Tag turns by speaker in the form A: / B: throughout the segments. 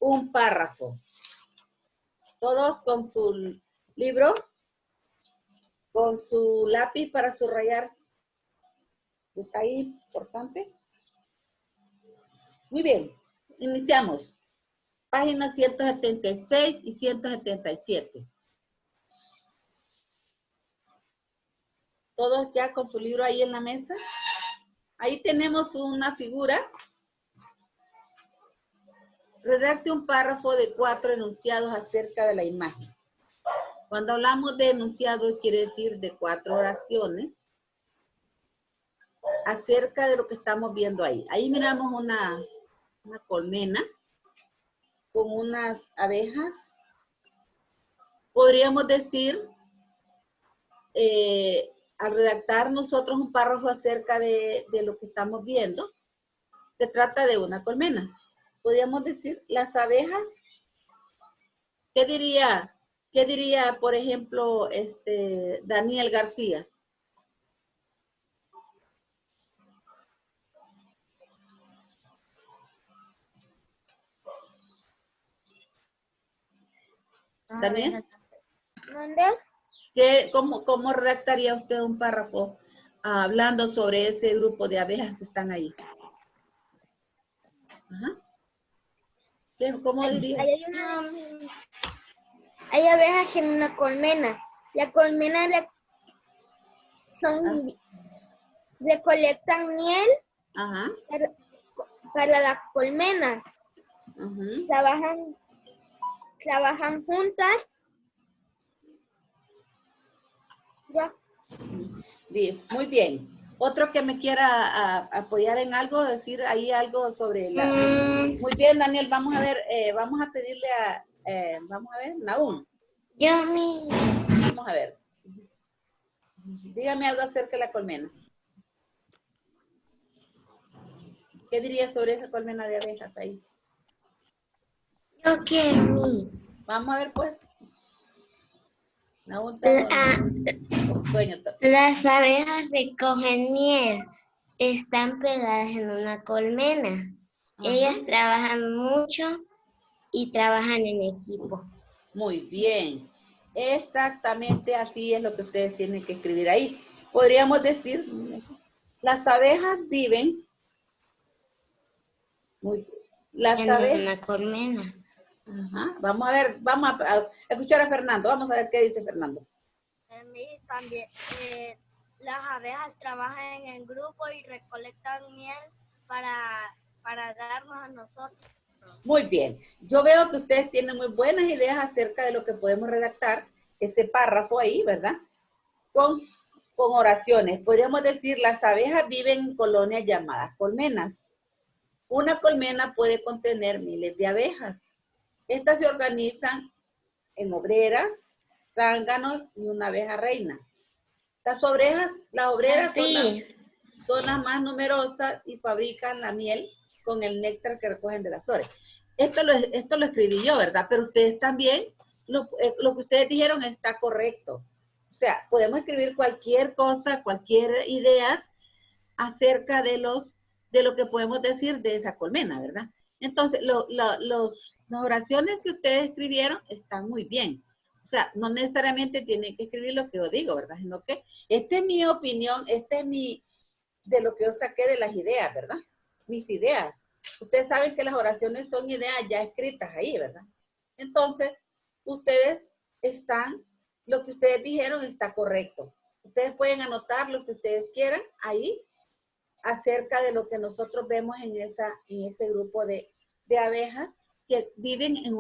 A: un párrafo. Todos con su libro, con su lápiz para subrayar. ¿Está ahí importante? Muy bien, iniciamos. Páginas 176 y 177. Todos ya con su libro ahí en la mesa. Ahí tenemos una figura. Redacte un párrafo de 4 enunciados acerca de la imagen. Cuando hablamos de enunciados, quiere decir de 4 oraciones acerca de lo que estamos viendo ahí. Ahí miramos una colmena con unas abejas. Podríamos decir, al redactar nosotros un párrafo acerca de lo que estamos viendo, se trata de una colmena. Podríamos decir, las abejas, ¿qué diría, por ejemplo, Daniel García? Daniel, ¿cómo redactaría usted un párrafo hablando sobre ese grupo de abejas que están ahí? Ajá. ¿Cómo diría?
B: Hay abejas en una colmena. La colmena le colectan miel.
A: Ajá.
B: Para la colmena. Trabajan juntas. Ya.
A: Muy bien. Otro que me quiera apoyar en algo, decir ahí algo sobre la... Muy bien, Daniel, vamos a ver, vamos a pedirle a, vamos a ver, Nahum. Vamos a ver. Dígame algo acerca de la colmena. ¿Qué diría sobre esa colmena de abejas ahí?
C: Yo quiero.
A: Vamos a ver, pues. Nahum, sueño.
C: Las abejas recogen miel. Están pegadas en una colmena.
A: Ajá.
C: Ellas trabajan mucho y trabajan en equipo.
A: Muy bien. Exactamente así es lo que ustedes tienen que escribir ahí. Podríamos decir, las abejas viven.
C: En una colmena.
A: Ajá. Vamos a ver, vamos a escuchar a Fernando. Vamos a ver qué dice Fernando.
B: También, las abejas trabajan en grupo y recolectan miel para darnos a nosotros.
A: Muy bien. Yo veo que ustedes tienen muy buenas ideas acerca de lo que podemos redactar, ese párrafo ahí, ¿verdad? Con oraciones. Podríamos decir, las abejas viven en colonias llamadas colmenas. Una colmena puede contener miles de abejas. Estas se organizan en obreras, zánganos y una abeja reina. Las obreras son las más numerosas y fabrican la miel con el néctar que recogen de las flores. Esto lo escribí yo, ¿verdad? Pero ustedes también, lo que ustedes dijeron está correcto. O sea, podemos escribir cualquier cosa, cualquier idea acerca de lo que podemos decir de esa colmena, ¿verdad? Entonces, las oraciones que ustedes escribieron están muy bien. O sea, no necesariamente tienen que escribir lo que yo digo, ¿verdad? Sino que esta es mi opinión, de lo que yo saqué de las ideas, ¿verdad? Mis ideas. Ustedes saben que las oraciones son ideas ya escritas ahí, ¿verdad? Entonces, lo que ustedes dijeron está correcto. Ustedes pueden anotar lo que ustedes quieran ahí acerca de lo que nosotros vemos en ese grupo de abejas que viven en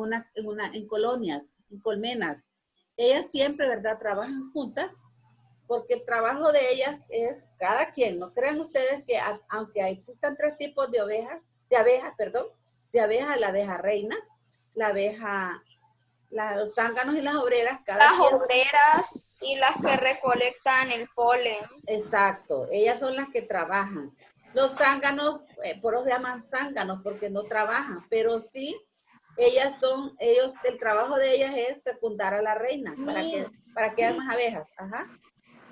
A: colonias, en colmenas. Ellas siempre, ¿verdad?, trabajan juntas porque el trabajo de ellas es cada quien. No crean ustedes que aunque existan 3 tipos de abejas, la abeja reina, los zánganos y las obreras.
D: Las obreras y las que recolectan el polen.
A: Exacto, ellas son las que trabajan. Los zánganos, por eso se llaman zánganos, porque no trabajan, pero sí, el trabajo de ellas es fecundar a la reina, para que haya más abejas. Ajá.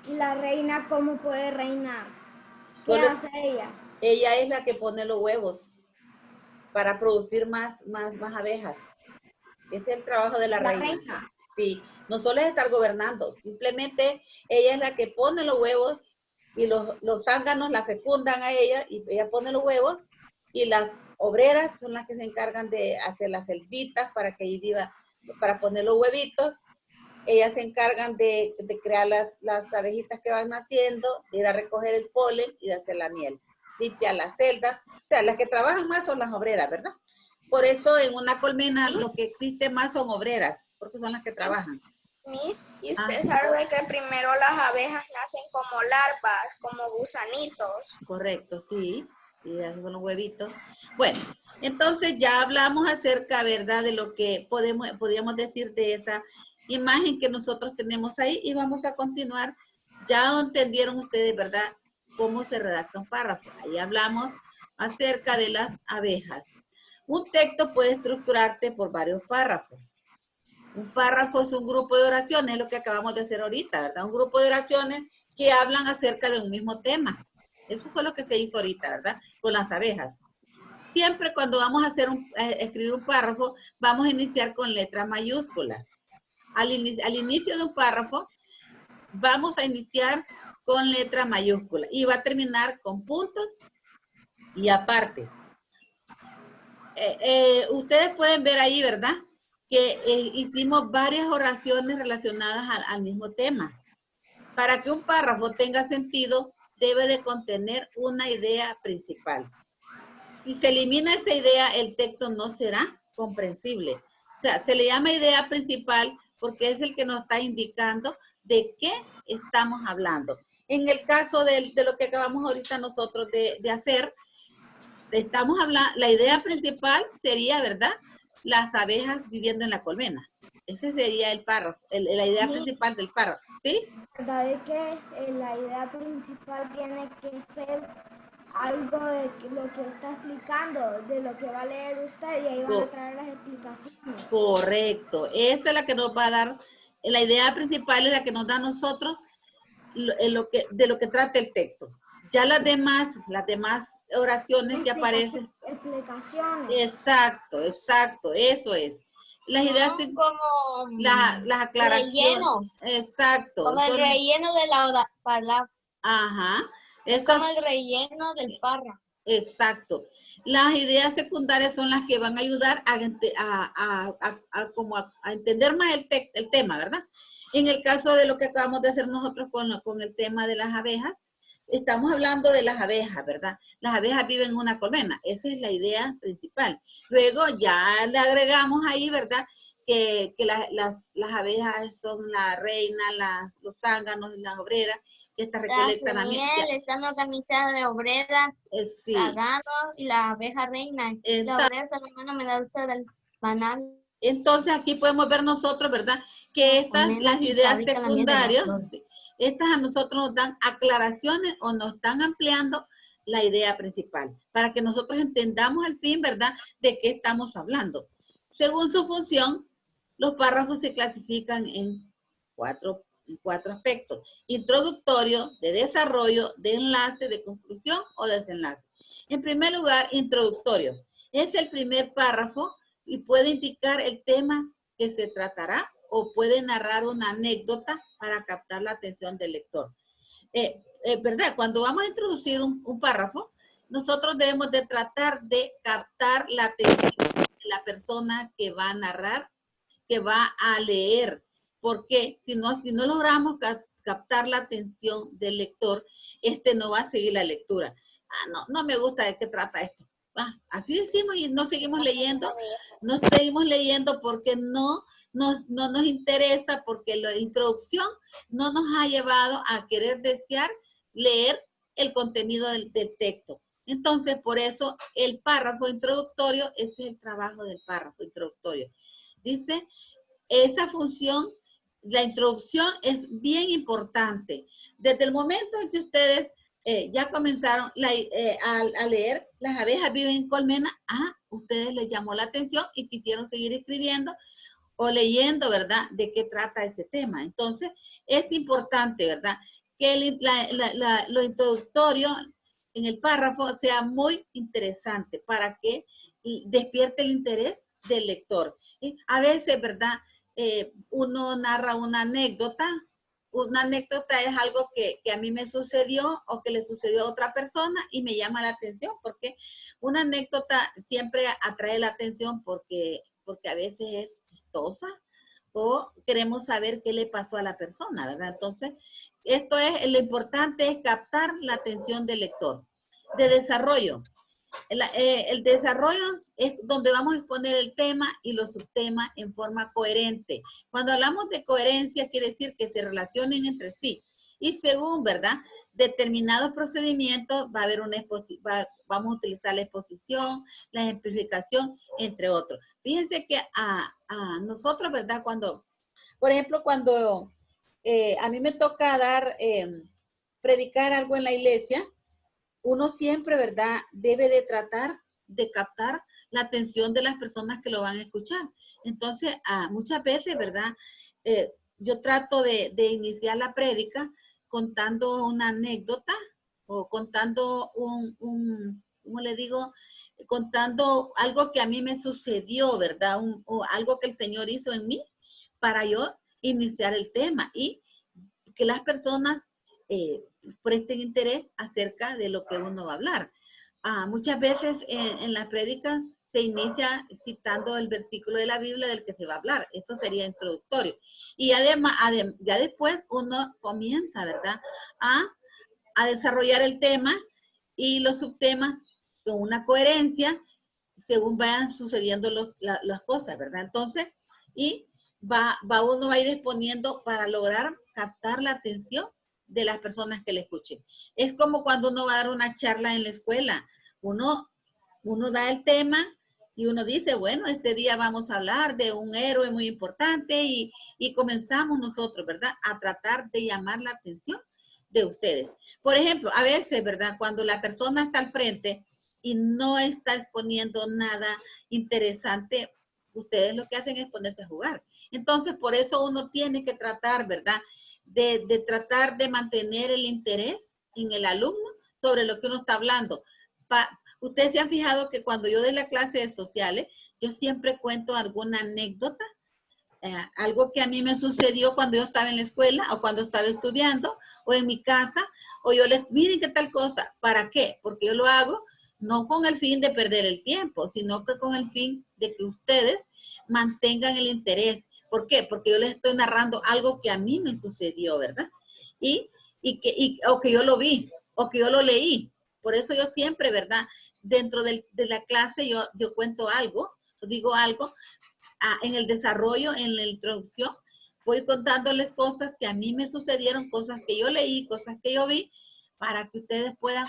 B: ¿La reina cómo puede reinar? ¿Qué hace ella?
A: Ella es la que pone los huevos. para producir más abejas. Ese es el trabajo de la reina. Sí, no solo es estar gobernando, simplemente ella es la que pone los huevos y los zánganos la fecundan a ella y ella pone los huevos y las obreras son las que se encargan de hacer las celditas para que ahí viva, para poner los huevitos. Ellas se encargan de crear las abejitas que van naciendo, de ir a recoger el polen y de hacer la miel, limpiar las celdas. O sea, las que trabajan más son las obreras, ¿verdad? Por eso en una colmena lo que existe más son obreras, porque son las que trabajan.
D: Y usted sabe que primero las abejas nacen como larvas, como gusanitos.
A: Correcto, sí. Y esos son los huevitos. Bueno, entonces ya hablamos acerca, ¿verdad?, de lo que podíamos decir de esa imagen que nosotros tenemos ahí y vamos a continuar. Ya entendieron ustedes, ¿verdad?, cómo se redacta un párrafo. Ahí hablamos acerca de las abejas. Un texto puede estructurarse por varios párrafos. Un párrafo es un grupo de oraciones, es lo que acabamos de hacer ahorita, ¿verdad? Un grupo de oraciones que hablan acerca de un mismo tema. Eso fue lo que se hizo ahorita, ¿verdad? Con las abejas. Siempre cuando vamos a escribir un párrafo, vamos a iniciar con letra mayúscula. Al inicio de un párrafo, vamos a iniciar con letra mayúscula y va a terminar con puntos y aparte. Ustedes pueden ver ahí, ¿verdad?, que hicimos varias oraciones relacionadas al mismo tema. Para que un párrafo tenga sentido, debe de contener una idea principal. Si se elimina esa idea, el texto no será comprensible. O sea, se le llama idea principal porque es el que nos está indicando de qué estamos hablando. En el caso de lo que acabamos ahorita nosotros de hacer, estamos hablando, la idea principal sería, ¿verdad?, las abejas viviendo en la colmena. Ese sería el párrafo, la idea principal del párrafo, ¿sí?
B: La verdad es que la idea principal tiene que ser algo de lo que está explicando, de lo que va a leer usted y ahí van a traer las explicaciones.
A: Correcto, esta es la que nos va a dar, la idea principal es la que nos da a nosotros de lo que trata el texto. Ya las demás oraciones que aparecen.
B: Explicaciones.
A: Exacto, eso es. Las ideas,
C: como
A: las aclaraciones.
C: relleno.
A: Exacto.
C: Como el relleno de la palabra.
A: Ajá.
C: Es como el relleno del párrafo.
A: Exacto. Las ideas secundarias son las que van a ayudar a entender más el tema, ¿verdad? En el caso de lo que acabamos de hacer nosotros con el tema de las abejas, estamos hablando de las abejas, ¿verdad? Las abejas viven en una colmena. Esa es la idea principal. Luego ya le agregamos ahí, ¿verdad?, que las abejas son la reina, los zánganos y las obreras, que estas recolectan
C: la miel, están organizadas de obreras,
A: sí,
C: zánganos y la abeja reina. La obrera es la mano me da usted del banal.
A: Entonces aquí podemos ver nosotros, ¿verdad?, que las ideas secundarias, estas a nosotros nos dan aclaraciones o nos están ampliando la idea principal, para que nosotros entendamos al fin, ¿verdad?, de qué estamos hablando. Según su función, los párrafos se clasifican en cuatro aspectos: introductorio, de desarrollo, de enlace, de conclusión o desenlace. En primer lugar, introductorio. Es el primer párrafo y puede indicar el tema que se tratará o puede narrar una anécdota para captar la atención del lector. ¿Verdad? Cuando vamos a introducir un párrafo, nosotros debemos de tratar de captar la atención de la persona que va a narrar, que va a leer. Porque si no logramos captar la atención del lector, no va a seguir la lectura. No me gusta de qué trata esto. Así decimos y no seguimos leyendo. No seguimos leyendo porque no nos interesa, porque la introducción no nos ha llevado a querer desear leer el contenido del texto. Entonces, por eso el párrafo introductorio, ese es el trabajo del párrafo introductorio. Dice, esa función, la introducción es bien importante. Desde el momento en que ustedes ya comenzaron a leer, las abejas viven en colmena, ustedes les llamó la atención y quisieron seguir escribiendo o leyendo, ¿verdad?, de qué trata ese tema. Entonces, es importante, ¿verdad?, que lo introductorio en el párrafo sea muy interesante para que despierte el interés del lector. ¿Sí? A veces, ¿verdad? Uno narra una anécdota. Una anécdota es algo que a mí me sucedió o que le sucedió a otra persona y me llama la atención porque una anécdota siempre atrae la atención porque a veces es chistosa o queremos saber qué le pasó a la persona, ¿verdad? Entonces, lo importante es captar la atención del lector. De desarrollo. El desarrollo es donde vamos a exponer el tema y los subtemas en forma coherente. Cuando hablamos de coherencia, quiere decir que se relacionen entre sí. Y según, ¿verdad? Determinados procedimientos, va a haber vamos a utilizar la exposición, la ejemplificación, entre otros. Fíjense que a nosotros, ¿verdad? Por ejemplo, cuando a mí me toca predicar algo en la iglesia, uno siempre, ¿verdad? Debe de tratar de captar la atención de las personas que lo van a escuchar. Entonces, muchas veces, ¿verdad? Yo trato de iniciar la prédica contando una anécdota o contando ¿cómo le digo? Contando algo que a mí me sucedió, ¿verdad? O algo que el Señor hizo en mí para yo iniciar el tema y que las personas presten interés acerca de lo que uno va a hablar. Muchas veces en las prédicas se inicia citando el versículo de la Biblia del que se va a hablar. Eso sería introductorio. Y además, ya después uno comienza, ¿verdad? A desarrollar el tema y los subtemas con una coherencia según vayan sucediendo las cosas, ¿verdad? Entonces, y uno va a ir exponiendo para lograr captar la atención de las personas que le escuchen. Es como cuando uno va a dar una charla en la escuela. Uno da el tema y uno dice, bueno, este día vamos a hablar de un héroe muy importante y comenzamos nosotros, ¿verdad? A tratar de llamar la atención de ustedes. Por ejemplo, a veces, ¿verdad? Cuando la persona está al frente y no está exponiendo nada interesante, ustedes lo que hacen es ponerse a jugar. Entonces, por eso uno tiene que tratar, ¿verdad? De tratar de mantener el interés en el alumno sobre lo que uno está hablando. Ustedes se han fijado que cuando yo doy la clase de sociales, yo siempre cuento alguna anécdota, algo que a mí me sucedió cuando yo estaba en la escuela o cuando estaba estudiando o en mi casa, o yo les, miren qué tal cosa. ¿Para qué? Porque yo lo hago no con el fin de perder el tiempo, sino que con el fin de que ustedes mantengan el interés. ¿Por qué? Porque yo les estoy narrando algo que a mí me sucedió, ¿verdad? O que yo lo vi, o que yo lo leí. Por eso yo siempre, ¿verdad? Dentro de la clase yo cuento algo, digo algo, en el desarrollo, en la introducción, voy contándoles cosas que a mí me sucedieron, cosas que yo leí, cosas que yo vi, para que ustedes puedan,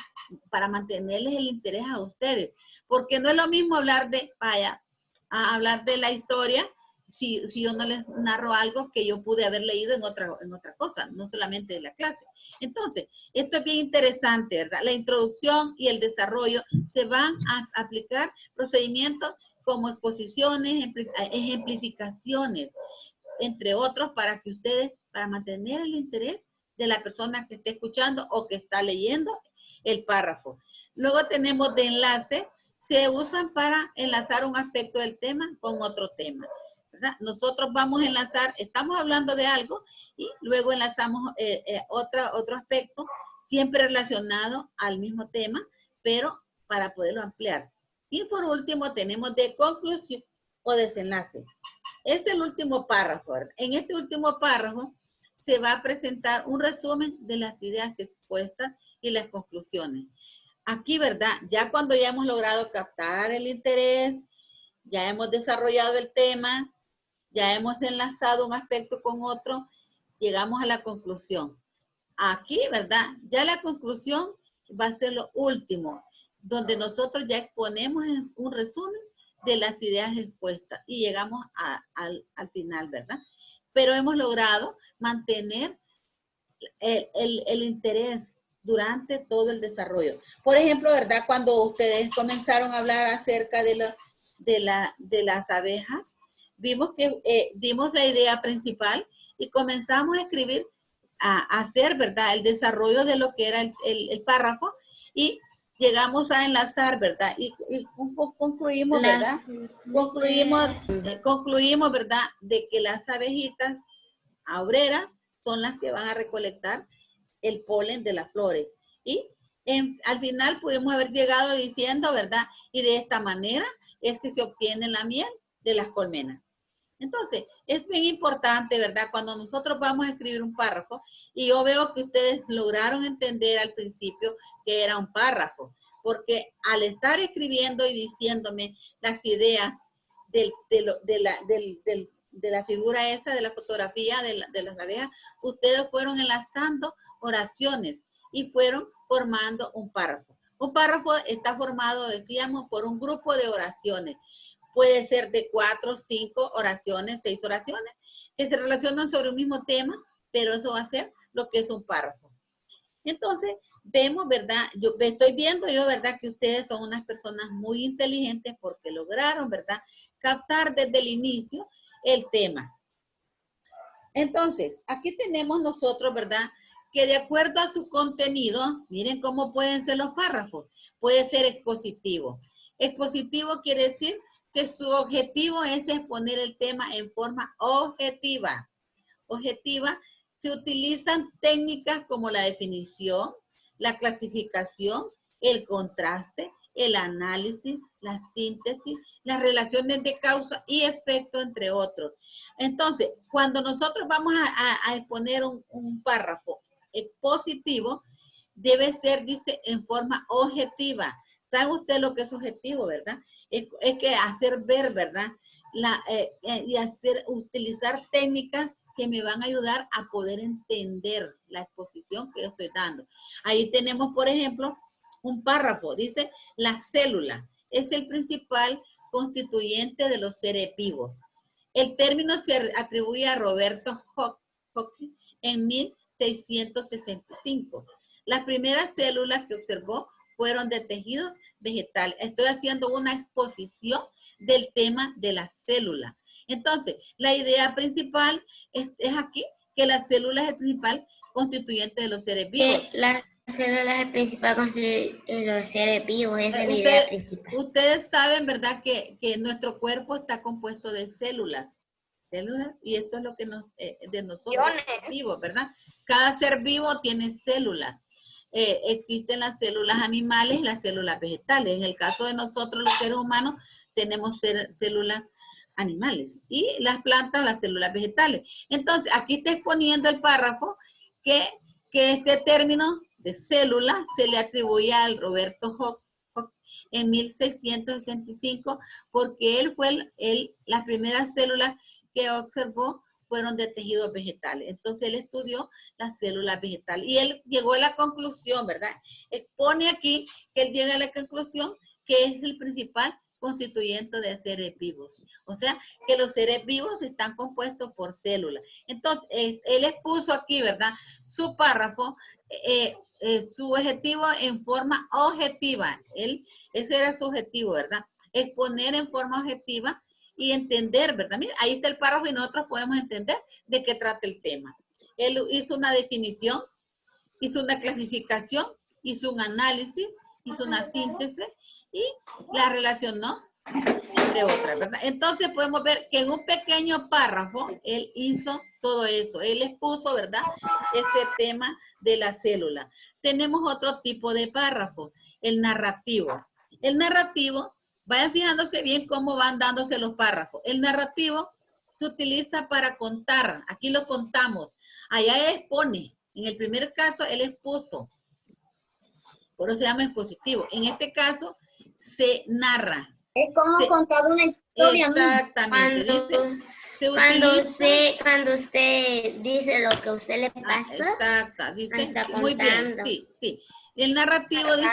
A: para mantenerles el interés a ustedes. Porque no es lo mismo hablar hablar de la historia si yo no les narro algo que yo pude haber leído en otra cosa, no solamente de la clase. Entonces, esto es bien interesante, ¿verdad? La introducción y el desarrollo se van a aplicar procedimientos como exposiciones, ejemplificaciones, entre otros, para que ustedes, para mantener el interés de la persona que esté escuchando o que está leyendo el párrafo. Luego tenemos de enlace, se usan para enlazar un aspecto del tema con otro tema, ¿verdad? Nosotros vamos a enlazar, estamos hablando de algo y luego enlazamos otro aspecto, siempre relacionado al mismo tema, pero para poderlo ampliar. Y por último tenemos de conclusión o desenlace. Es el último párrafo, ¿verdad? En este último párrafo se va a presentar un resumen de las ideas expuestas y las conclusiones. Aquí, ¿verdad? Ya cuando ya hemos logrado captar el interés, ya hemos desarrollado el tema, ya hemos enlazado un aspecto con otro, llegamos a la conclusión. Aquí, ¿verdad? Ya la conclusión va a ser lo último, donde nosotros ya exponemos un resumen de las ideas expuestas y llegamos al final, ¿verdad? Pero hemos logrado mantener el interés durante todo el desarrollo. Por ejemplo, ¿verdad? Cuando ustedes comenzaron a hablar acerca de las abejas, vimos la idea principal y comenzamos a escribir, a hacer, ¿verdad? El desarrollo de lo que era el párrafo y llegamos a enlazar, ¿verdad? Y concluimos, ¿verdad? Concluimos, ¿verdad? De que las abejitas obreras son las que van a recolectar el polen de las flores. Y al final pudimos haber llegado diciendo, ¿verdad? Y de esta manera es que se obtiene la miel de las colmenas. Entonces, es bien importante, ¿verdad? Cuando nosotros vamos a escribir un párrafo, y yo veo que ustedes lograron entender al principio que era un párrafo, porque al estar escribiendo y diciéndome las ideas de la figura esa, de la fotografía de las abejas, ustedes fueron enlazando oraciones y fueron formando un párrafo. Un párrafo está formado, decíamos, por un grupo de oraciones. Puede ser de 4, 5 oraciones, 6 oraciones, que se relacionan sobre un mismo tema, pero eso va a ser lo que es un párrafo. Entonces, vemos, ¿verdad? Yo estoy viendo ¿verdad? Que ustedes son unas personas muy inteligentes porque lograron, ¿verdad? Captar desde el inicio el tema. Entonces, aquí tenemos nosotros, ¿verdad? Que de acuerdo a su contenido, miren cómo pueden ser los párrafos. Puede ser expositivo. Expositivo quiere decir que su objetivo es exponer el tema en forma objetiva. Objetiva, se utilizan técnicas como la definición, la clasificación, el contraste, el análisis, la síntesis, las relaciones de causa y efecto, entre otros. Entonces, cuando nosotros vamos a exponer un párrafo expositivo, debe ser, dice, en forma objetiva. ¿Sabe usted lo que es objetivo, verdad? Es que hacer ver, ¿verdad? Y utilizar técnicas que me van a ayudar a poder entender la exposición que yo estoy dando. Ahí tenemos, por ejemplo, un párrafo. Dice, la célula es el principal constituyente de los seres vivos. El término se atribuye a Roberto Hooke en 1665. Las primeras células que observó fueron de tejidos vegetales. Estoy haciendo una exposición del tema de la célula. Entonces, la idea principal es aquí que la célula es el principal constituyente de los seres vivos.
C: Las células es el principal constituyente de los seres vivos, esa es la idea principal.
A: Ustedes saben, ¿verdad? Que nuestro cuerpo está compuesto de células. Y esto es lo que de nosotros vivos, ¿verdad? Cada ser vivo tiene células. Existen las células animales y las células vegetales. En el caso de nosotros, los seres humanos, tenemos células animales. Y las plantas, las células vegetales. Entonces, aquí está exponiendo el párrafo que este término de célula se le atribuye al Roberto Hooke en 1665, porque él fue las primeras células que observó fueron de tejidos vegetales. Entonces él estudió las células vegetales y él llegó a la conclusión, ¿verdad? Expone aquí que él llega a la conclusión que es el principal constituyente de seres vivos. O sea, que los seres vivos están compuestos por células. Entonces, él expuso aquí, ¿verdad? Su párrafo, su objetivo en forma objetiva. Ese era su objetivo, ¿verdad? Exponer en forma objetiva y entender, ¿verdad? Mira, ahí está el párrafo y nosotros podemos entender de qué trata el tema. Él hizo una definición, hizo una clasificación, hizo un análisis, hizo una síntesis y la relacionó entre otras, ¿verdad? Entonces podemos ver que en un pequeño párrafo él hizo todo eso. Él expuso, ¿verdad? Ese tema de la célula. Tenemos otro tipo de párrafo, el narrativo. El narrativo, vayan fijándose bien cómo van dándose los párrafos. El narrativo se utiliza para contar. Aquí lo contamos. Allá expone. En el primer caso, él expuso. Por eso se llama expositivo. En este caso, se narra.
C: Es como contar una historia.
A: Exactamente.
C: Cuando usted dice lo que a usted le pasa.
A: Exacto. Dice, muy bien. Sí, sí. El narrativo dice,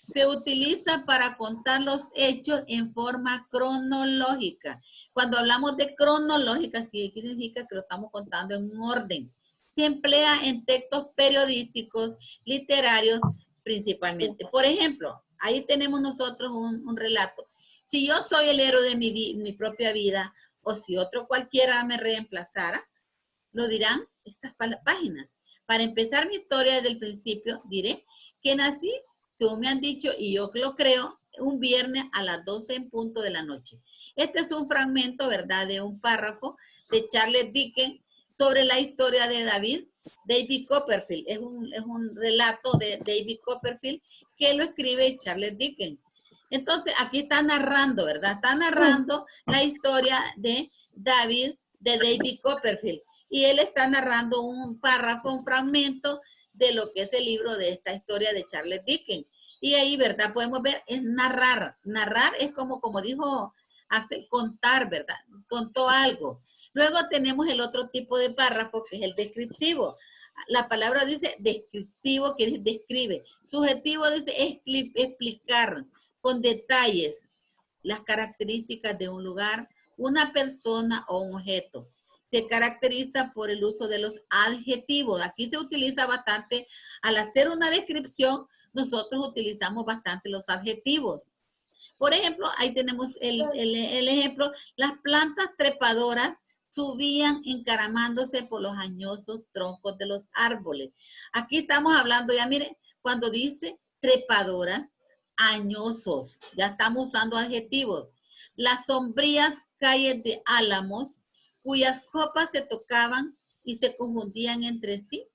A: se utiliza para contar los hechos en forma cronológica. Cuando hablamos de cronológica, sí significa que lo estamos contando en un orden. Se emplea en textos periodísticos, literarios, principalmente. Por ejemplo, ahí tenemos nosotros un relato. Si yo soy el héroe de mi propia vida, o si otro cualquiera me reemplazara, lo dirán estas páginas. Para empezar mi historia desde el principio, diré que nací según me han dicho, y yo lo creo, un viernes a las 12 en punto de la noche. Este es un fragmento, ¿verdad?, de un párrafo de Charles Dickens sobre la historia de David Copperfield. Es un relato de David Copperfield que lo escribe Charles Dickens. Entonces, aquí está narrando, ¿verdad? Está narrando la historia de David Copperfield. Y él está narrando un párrafo, un fragmento de lo que es el libro de esta historia de Charles Dickens. Y ahí, ¿verdad? Podemos ver, es narrar. Narrar es como dijo Axel, contar, ¿verdad? Contó algo. Luego tenemos el otro tipo de párrafo, que es el descriptivo. La palabra dice descriptivo, que describe. Subjetivo dice explicar con detalles las características de un lugar, una persona o un objeto. Se caracteriza por el uso de los adjetivos. Aquí se utiliza bastante, al hacer una descripción, nosotros utilizamos bastante los adjetivos. Por ejemplo, ahí tenemos el ejemplo, las plantas trepadoras subían encaramándose por los añosos troncos de los árboles. Aquí estamos hablando, ya miren, cuando dice trepadoras, añosos, ya estamos usando adjetivos. Las sombrías calles de álamos, cuyas copas se tocaban y se confundían entre sí,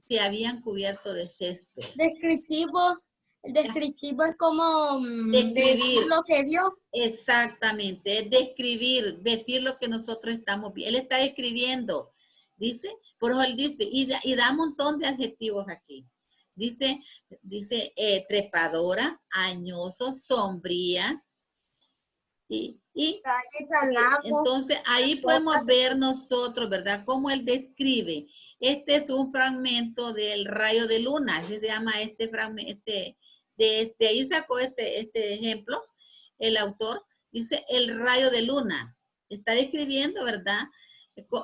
A: se habían cubierto de césped.
C: Descriptivo. El descriptivo es como decir lo que vio.
A: Exactamente, es describir, decir lo que nosotros estamos viendo. Él está describiendo, dice, por eso él dice, y da un montón de adjetivos aquí. Dice trepadora, añoso, sombría. Y entonces ahí podemos ver nosotros, ¿verdad? Cómo él describe. Este es un fragmento del rayo de luna, así se llama este fragmento, de ahí sacó este ejemplo, el autor, dice el rayo de luna. Está describiendo, ¿verdad?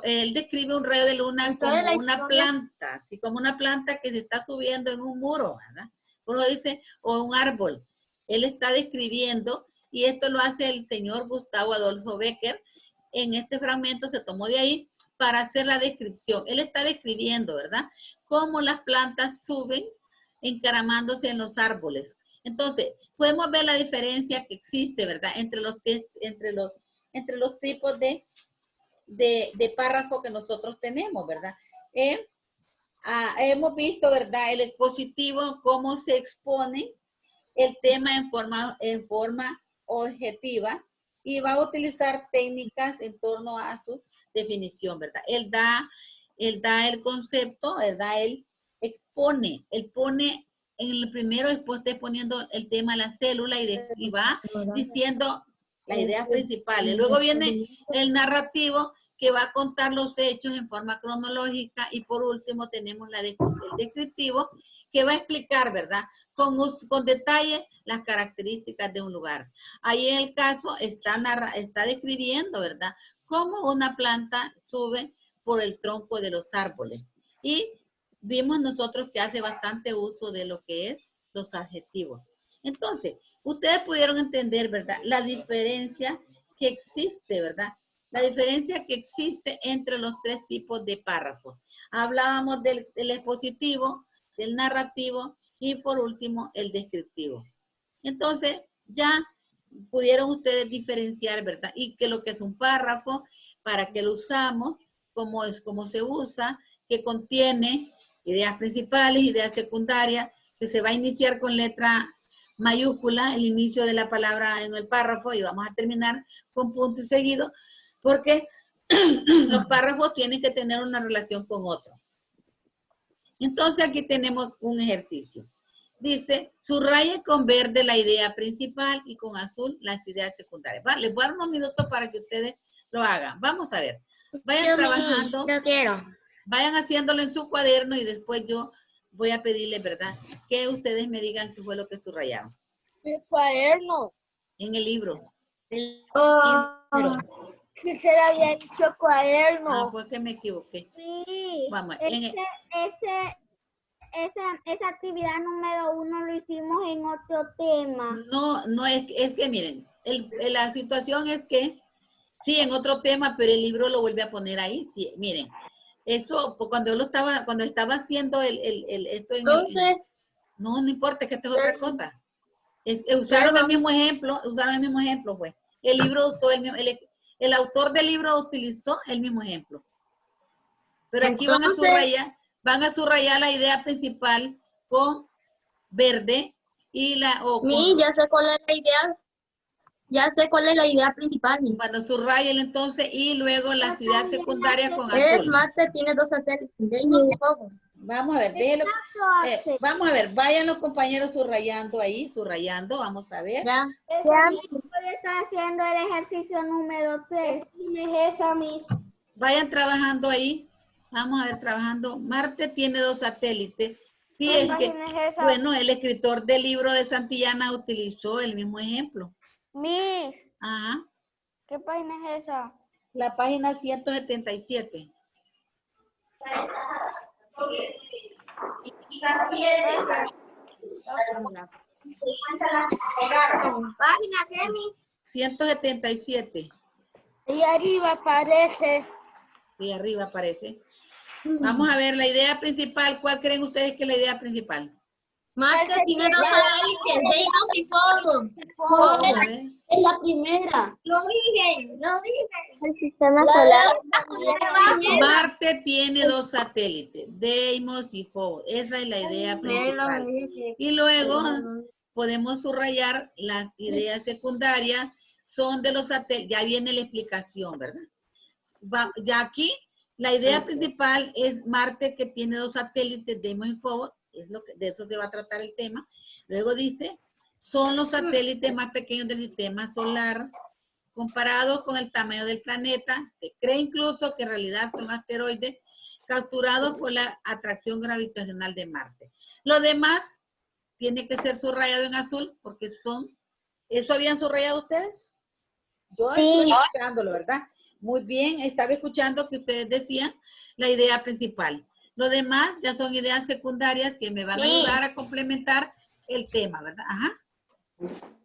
A: Él describe un rayo de luna como una planta, así como una planta que se está subiendo en un muro, ¿verdad? Por eso dice, o un árbol. Él está describiendo, y esto lo hace el señor Gustavo Adolfo Becker. En este fragmento se tomó de ahí para hacer la descripción. Él está describiendo, ¿verdad? Cómo las plantas suben encaramándose en los árboles. Entonces, podemos ver la diferencia que existe, ¿verdad? Entre los tipos de párrafo que nosotros tenemos, ¿verdad? Hemos visto, ¿verdad? El expositivo, cómo se expone el tema en forma objetiva, y va a utilizar técnicas en torno a su definición, ¿verdad? Él da el concepto, ¿verdad? Él pone en el primero, después está poniendo el tema de la célula y va diciendo las ideas principales. Luego viene el narrativo, que va a contar los hechos en forma cronológica, y por último tenemos el descriptivo, que va a explicar, ¿verdad? Con detalle las características de un lugar. Ahí en el caso está describiendo, ¿verdad? Cómo una planta sube por el tronco de los árboles. Y vimos nosotros que hace bastante uso de lo que es los adjetivos. Entonces, ustedes pudieron entender, ¿verdad? La diferencia que existe, ¿verdad? La diferencia que existe entre los tres tipos de párrafos. Hablábamos del expositivo, del narrativo y por último el descriptivo. Entonces, ya pudieron ustedes diferenciar, ¿verdad? Y que lo que es un párrafo, para qué lo usamos, cómo se usa, que contiene ideas principales, ideas secundarias, que se va a iniciar con letra mayúscula, el inicio de la palabra en el párrafo, y vamos a terminar con punto y seguido, porque los párrafos tienen que tener una relación con otro. Entonces aquí tenemos un ejercicio. Dice, subraye con verde la idea principal y con azul las ideas secundarias. ¿Va? Les voy a dar unos minutos para que ustedes lo hagan. Vamos a ver. Vayan trabajando.
C: Yo quiero.
A: Vayan haciéndolo en su cuaderno y después yo voy a pedirles, ¿verdad? Que ustedes me digan qué fue lo que subrayaron.
B: El cuaderno.
A: En el libro.
B: Sí, se le había dicho cuaderno.
A: Ah, fue que me equivoqué.
B: Sí.
A: Vamos.
B: Esa actividad número 1 lo hicimos en otro tema.
A: No, es que miren, la situación es que, sí, en otro tema, pero el libro lo vuelve a poner ahí. Sí, miren, eso, cuando estaba haciendo esto en
C: Entonces,
A: No, no importa, es que esta es otra cosa. Usaron el mismo ejemplo, pues. El libro usó el autor del libro utilizó el mismo ejemplo. Pero aquí
C: Entonces,
A: van a subrayar la idea principal con verde y
C: ya sé cuál es la idea. Ya sé cuál es la idea principal, Miss.
A: bueno, subrayen entonces y luego la ciudad secundaria con
C: Es
A: azul.
C: Marte tiene 2 satélites, Venus y Phobos.
A: Vamos a ver, vamos a ver, vayan los compañeros subrayando ahí, vamos a ver.
C: Ya.
B: Hoy está haciendo el ejercicio número 3.
D: Es esa, Miss.
A: Vayan trabajando ahí. Vamos a ver, trabajando. Marte tiene 2 satélites. Sí, es que, bueno, el escritor del libro de Santillana utilizó el mismo ejemplo.
B: Miss,
A: Ajá.
B: ¿qué página es esa?
A: La página 177.
C: ¿Página qué, Miss?
A: 177.
B: Y arriba aparece.
A: Y arriba aparece. Vamos a ver la idea principal. ¿Cuál creen ustedes que es la idea principal?
C: Marte tiene 2 satélites, Venus y Phobos.
A: Vamos a ver.
B: Es la primera.
C: Lo dije.
B: El sistema solar.
A: Marte tiene 2 satélites, Deimos y Phobos. Esa es la idea principal. Y luego podemos subrayar las ideas secundarias, son de los satélites. Ya viene la explicación, ¿verdad? Ya aquí, la idea principal es Marte que tiene 2 satélites, Deimos y Phobos. De eso se va a tratar el tema. Luego dice, son los satélites más pequeños del sistema solar comparados con el tamaño del planeta. Se cree incluso que en realidad son asteroides capturados por la atracción gravitacional de Marte. Lo demás tiene que ser subrayado en azul porque ¿eso habían subrayado ustedes? Yo estoy escuchándolo, ¿verdad? Muy bien, estaba escuchando que ustedes decían la idea principal. Lo demás ya son ideas secundarias que me van a ayudar a complementar el tema, ¿verdad? Ajá.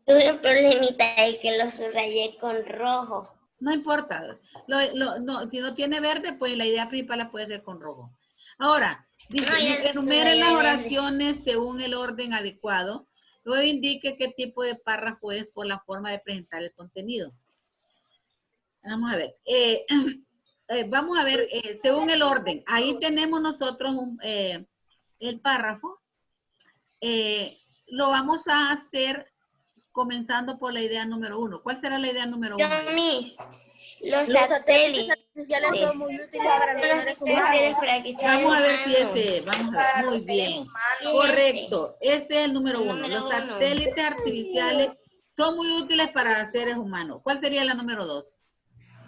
C: Tuve un problemita ahí que lo subrayé con rojo.
A: No importa. Si no tiene verde, pues la idea principal la puede ser con rojo. Ahora, dice, enumeren las oraciones según el orden adecuado. Luego indique qué tipo de párrafo es por la forma de presentar el contenido. Vamos a ver. Vamos a ver, según el orden. Ahí tenemos nosotros el párrafo. Lo vamos a hacer comenzando por la idea número 1. ¿Cuál será la idea número 1?
C: Los satélites artificiales son muy útiles para los seres humanos.
A: Vamos a ver si ese, vamos a ver, muy bien. Correcto, ese es el número 1. Los satélites artificiales son muy útiles para los seres humanos. ¿Cuál sería la número 2?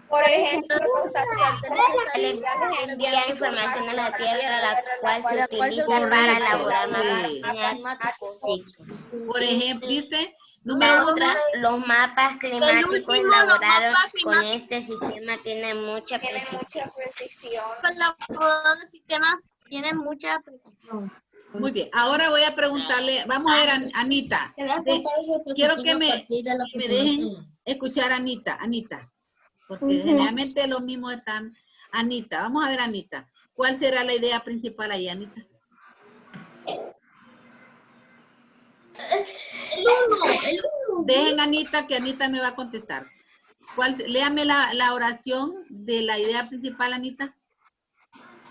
D: Por ejemplo, los satélites
C: envían información a la Tierra, la cual se utiliza para elaborar mapas climáticos.
A: Por ejemplo, dice,
C: número 1, los mapas climáticos elaborados con este sistema tienen mucha
D: precisión.
C: Los sistemas tienen mucha precisión.
A: Muy bien, ahora voy a preguntarle, vamos a ver a Anita. Quiero que me dejen escuchar a Anita. Porque generalmente los mismos están. Anita, vamos a ver, Anita. ¿Cuál será la idea principal ahí, Anita?
C: El uno.
A: Dejen a Anita, que Anita me va a contestar. Léame la oración de la idea principal, Anita.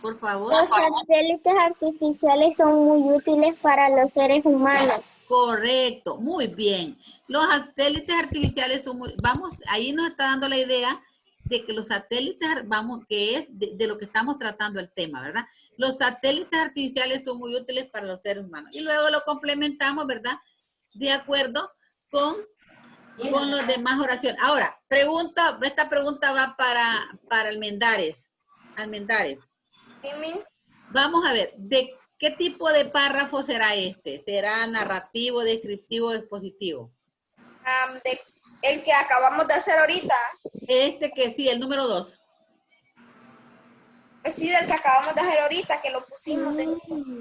A: Por favor.
B: Los satélites artificiales son muy útiles para los seres humanos.
A: Correcto, muy bien. Los satélites artificiales son muy... Vamos, ahí nos está dando la idea de que los satélites, que es de lo que estamos tratando el tema, ¿verdad? Los satélites artificiales son muy útiles para los seres humanos. Y luego lo complementamos, ¿verdad? De acuerdo con los demás oraciones. Ahora, esta pregunta va para Almendares. Vamos a ver, ¿de qué tipo de párrafo será este? ¿Será narrativo, descriptivo, expositivo?
D: El que acabamos de hacer ahorita.
A: El número 2.
D: Sí, del que acabamos de hacer ahorita, que lo pusimos.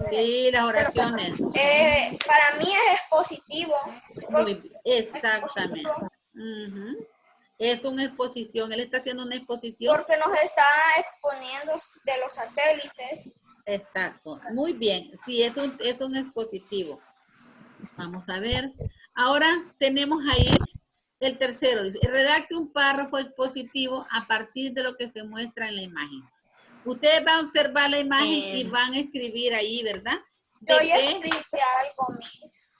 A: Sí, las oraciones.
D: Para mí es expositivo.
A: Muy bien, exactamente. Es una exposición, él está haciendo una exposición.
D: Porque nos está exponiendo de los satélites.
A: Exacto, muy bien. Sí, es un expositivo. Vamos a ver. Ahora tenemos ahí el tercero. Dice, redacte un párrafo expositivo a partir de lo que se muestra en la imagen. Ustedes van a observar la imagen y van a escribir ahí, ¿verdad?
D: Yo ya escribí algo, Miss.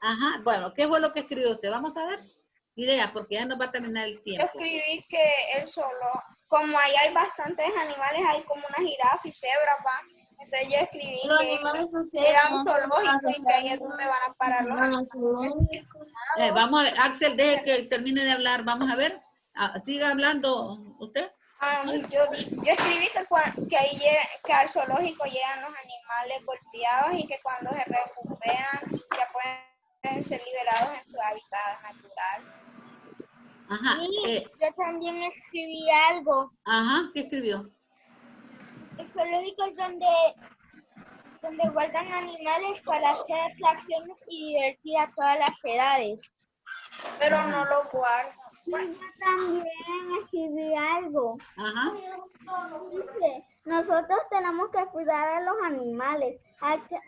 A: Ajá, bueno, ¿qué fue lo que escribió usted? Vamos a ver. Idea, porque ya nos va a terminar el
D: Yo
A: tiempo.
D: escribí que él solo, como ahí hay bastantes animales, hay como una jirafa y cebra, ¿va? Entonces yo escribí
C: Los
D: que
C: animales
D: era un zoológico y que ahí es donde van a parar los animales.
A: Vamos a ver, Axel, deje que termine de hablar. Vamos a ver. Siga hablando usted.
D: Yo escribí que ahí que al zoológico llegan los animales golpeados y que cuando se recuperan ya pueden ser liberados en su hábitat natural.
A: Ajá.
B: Yo también escribí algo.
A: Ajá, ¿qué escribió?
B: El zoológico es donde guardan animales para hacer atracciones y divertir a todas las edades.
D: Pero no lo guardan.
B: Yo también escribí algo.
A: Ajá.
B: Dice, nosotros tenemos que cuidar a los animales.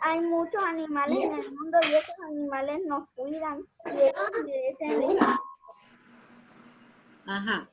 B: Hay muchos animales en el mundo y esos animales nos cuidan y ellos merecen.
A: Ajá.